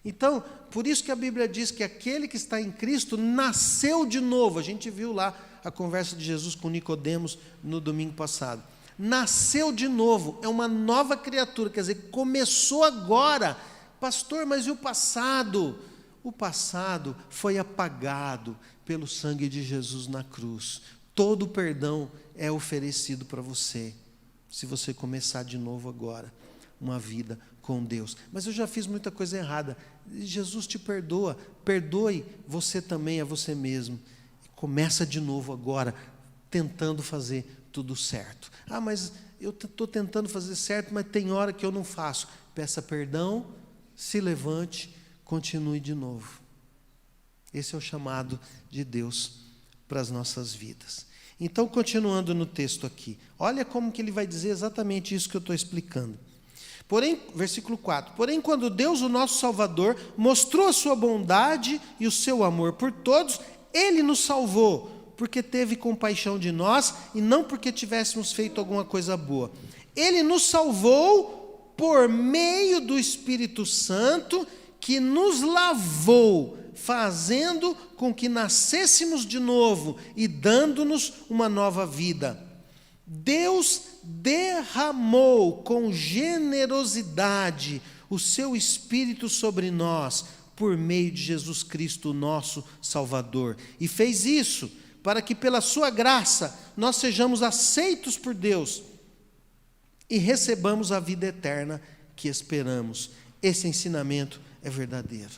Então, por isso que a Bíblia diz que aquele que está em Cristo nasceu de novo. A gente viu lá a conversa de Jesus com Nicodemos no domingo passado. Nasceu de novo, é uma nova criatura, quer dizer, começou agora. Pastor, mas e o passado? O passado foi apagado pelo sangue de Jesus na cruz. Todo o perdão é oferecido para você, se você começar de novo agora, uma vida com Deus. Mas eu já fiz muita coisa errada. Jesus te perdoa, perdoe você também a você mesmo. Começa de novo agora, tentando fazer tudo certo. Ah, mas eu estou tentando fazer certo, mas tem hora que eu não faço. Peça perdão, se levante, continue de novo. Esse é o chamado de Deus para as nossas vidas. Então, continuando no texto aqui, olha como que ele vai dizer exatamente isso que eu estou explicando. Porém, versículo 4, porém quando Deus, o nosso Salvador, mostrou a sua bondade e o seu amor por todos, Ele nos salvou, porque teve compaixão de nós e não porque tivéssemos feito alguma coisa boa. Ele nos salvou por meio do Espírito Santo, que nos lavou fazendo com que nascêssemos de novo e dando-nos uma nova vida. Deus derramou com generosidade o seu Espírito sobre nós, por meio de Jesus Cristo, o nosso Salvador. E fez isso para que, pela sua graça, nós sejamos aceitos por Deus e recebamos a vida eterna que esperamos. Esse ensinamento é verdadeiro.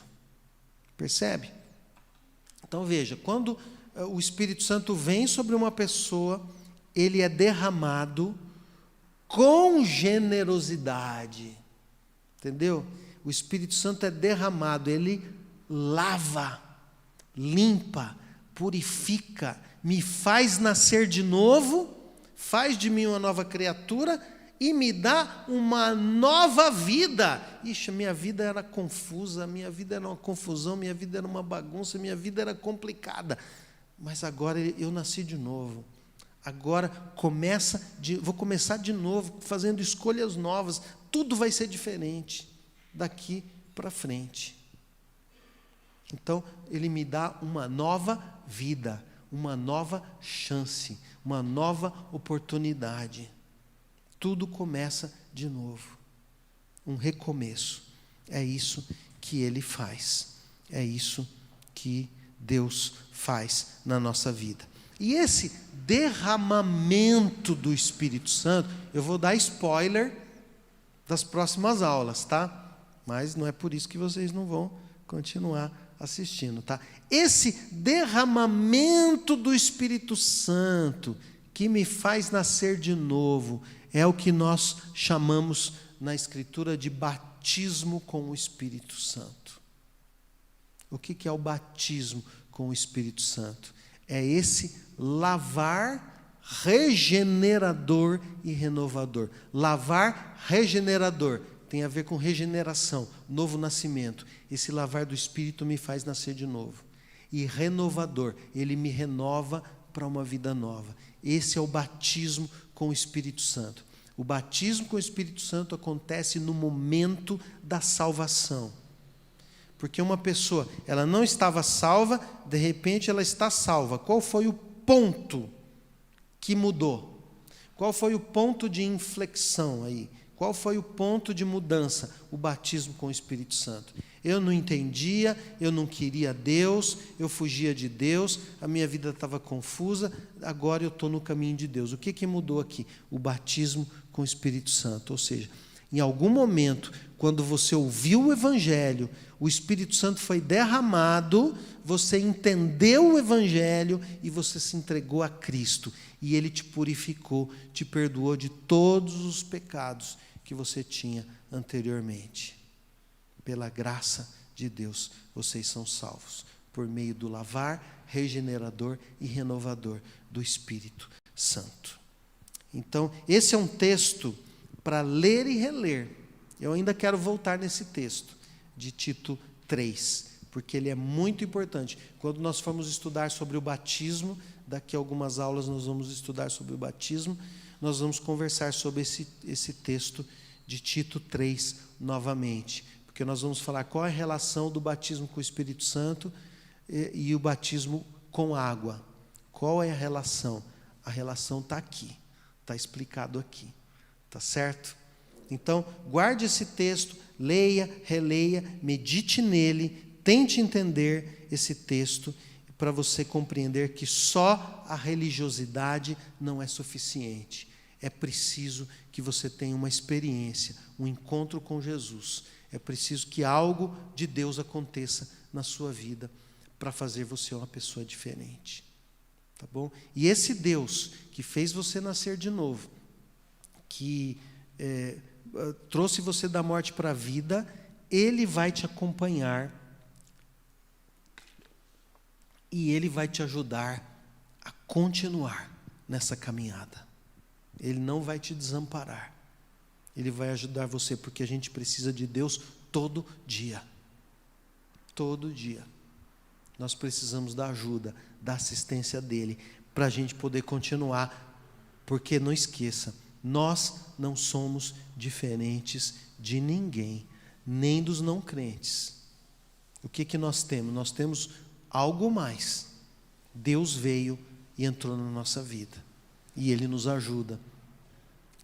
Percebe? Então veja, quando o Espírito Santo vem sobre uma pessoa, ele é derramado com generosidade. Entendeu? O Espírito Santo é derramado, ele lava, limpa, purifica, me faz nascer de novo, faz de mim uma nova criatura e me dá uma nova vida. Ixi, minha vida era confusa, minha vida era uma confusão, minha vida era uma bagunça, minha vida era complicada. Mas agora eu nasci de novo. Agora vou começar de novo, fazendo escolhas novas. Tudo vai ser diferente daqui para frente. Então, ele me dá uma nova vida, uma nova chance, uma nova oportunidade. Tudo começa de novo. Um recomeço. É isso que ele faz. É isso que Deus faz na nossa vida. E esse derramamento do Espírito Santo, eu vou dar spoiler das próximas aulas, tá? Mas não é por isso que vocês não vão continuar assistindo, tá? Esse derramamento do Espírito Santo que me faz nascer de novo é o que nós chamamos na Escritura de batismo com o Espírito Santo. O que é o batismo com o Espírito Santo? É esse lavar regenerador e renovador. Lavar regenerador tem a ver com regeneração, novo nascimento. Esse lavar do Espírito me faz nascer de novo. E renovador, ele me renova para uma vida nova. Esse é o batismo com o Espírito Santo. O batismo com o Espírito Santo acontece no momento da salvação. Porque uma pessoa, ela não estava salva, de repente ela está salva. Qual foi o ponto que mudou? Qual foi o ponto de inflexão aí? Qual foi o ponto de mudança? O batismo com o Espírito Santo. Eu não entendia, eu não queria Deus, eu fugia de Deus, a minha vida estava confusa, agora eu estou no caminho de Deus. O que mudou aqui? O batismo com o Espírito Santo. Ou seja, em algum momento, quando você ouviu o Evangelho, o Espírito Santo foi derramado, você entendeu o Evangelho e você se entregou a Cristo. E Ele te purificou, te perdoou de todos os pecados que você tinha anteriormente. Pela graça de Deus, vocês são salvos, por meio do lavar regenerador e renovador do Espírito Santo. Então, esse é um texto para ler e reler. Eu ainda quero voltar nesse texto de Tito 3, porque ele é muito importante. Quando nós formos estudar sobre o batismo, daqui a algumas aulas nós vamos estudar sobre o batismo, nós vamos conversar sobre esse texto de Tito 3 novamente, porque nós vamos falar qual é a relação do batismo com o Espírito Santo e o batismo com água. Qual é a relação? A relação está aqui, está explicado aqui, tá certo? Então, guarde esse texto, leia, releia, medite nele, tente entender esse texto para você compreender que só a religiosidade não é suficiente. É preciso que você tenha uma experiência, um encontro com Jesus. É preciso que algo de Deus aconteça na sua vida para fazer você uma pessoa diferente. Tá bom? E esse Deus que fez você nascer de novo, que trouxe você da morte para a vida, Ele vai te acompanhar e Ele vai te ajudar a continuar nessa caminhada. Ele não vai te desamparar. Ele vai ajudar você, porque a gente precisa de Deus todo dia. Todo dia. Nós precisamos da ajuda, da assistência dEle, para a gente poder continuar. Porque não esqueça, nós não somos diferentes de ninguém, nem dos não crentes. O que nós temos? Nós temos algo mais. Deus veio e entrou na nossa vida. E Ele nos ajuda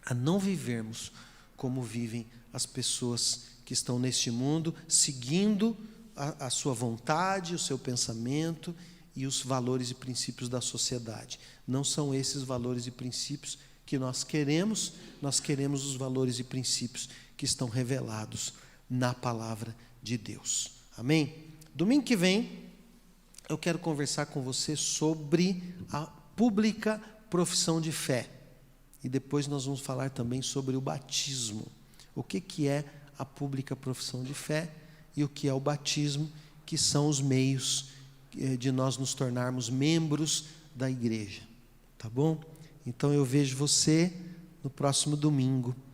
a não vivermos como vivem as pessoas que estão neste mundo, seguindo a sua vontade, o seu pensamento e os valores e princípios da sociedade. Não são esses valores e princípios que nós queremos os valores e princípios que estão revelados na palavra de Deus. Amém? Domingo que vem, eu quero conversar com você sobre a pública profissão de fé. E depois nós vamos falar também sobre o batismo. O que é a pública profissão de fé e o que é o batismo, que são os meios de nós nos tornarmos membros da igreja. Tá bom? Então eu vejo você no próximo domingo.